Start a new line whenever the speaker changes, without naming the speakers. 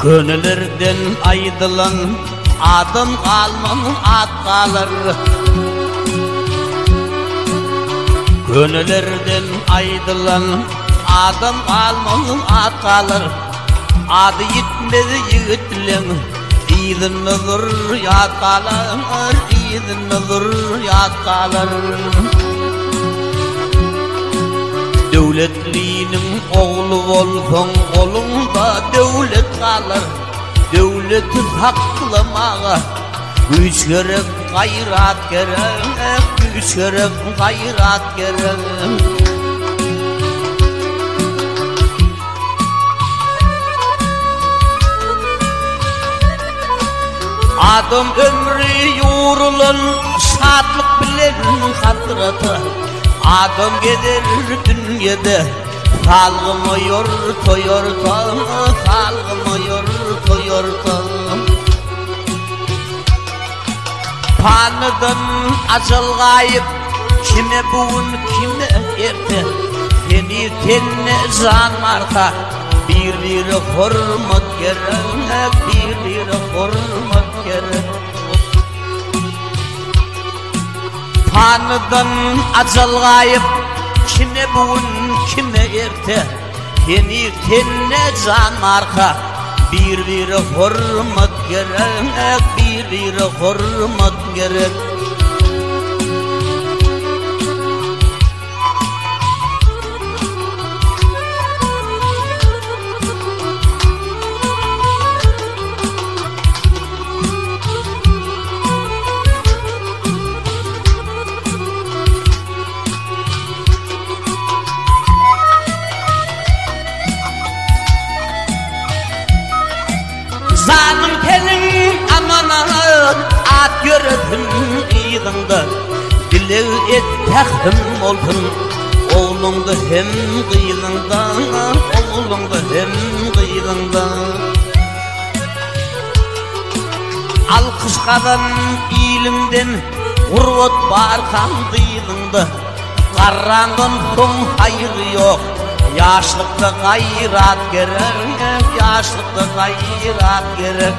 Gönüllerden ayrılan adım kalmam at kalır. Gönüllerden ayrılan adım kalmam at kalır. Adı yitmedi yiğitlen İzin olur yat kalır, izin olur yat kalır. Devletliğinin oğlu olsan kolunda devlet kalır. Devleti saklamağa güç gerek, gayrat gerek, güç gerek, gayrat gerek. Adam ömrü yorulan şadlık bilen hatırata. Adam gider dünyada salgımıyor toyortam, salgımıyor toyortam. Panıdan açıl gayip kime bugün kime erte. Seni tenne can marka bir hürmet gerek, bir hürmet gerek. Panıdan açıl gayip kime bugün kime erte. Seni tenne can marka bir hürmet gerek, bir hürmet gerek. Zanım tenin amanat at gördüm iyğinde. Dileği et tehim olsun oğlunda hem kıyığında, oğlunda hem kıyığında. Alkışkadan ilimden urvat barkan kıyığında. Karrangın son hayır yok. Yaşlıkta gayrat gerek, yaşlıkta gayrat gerek.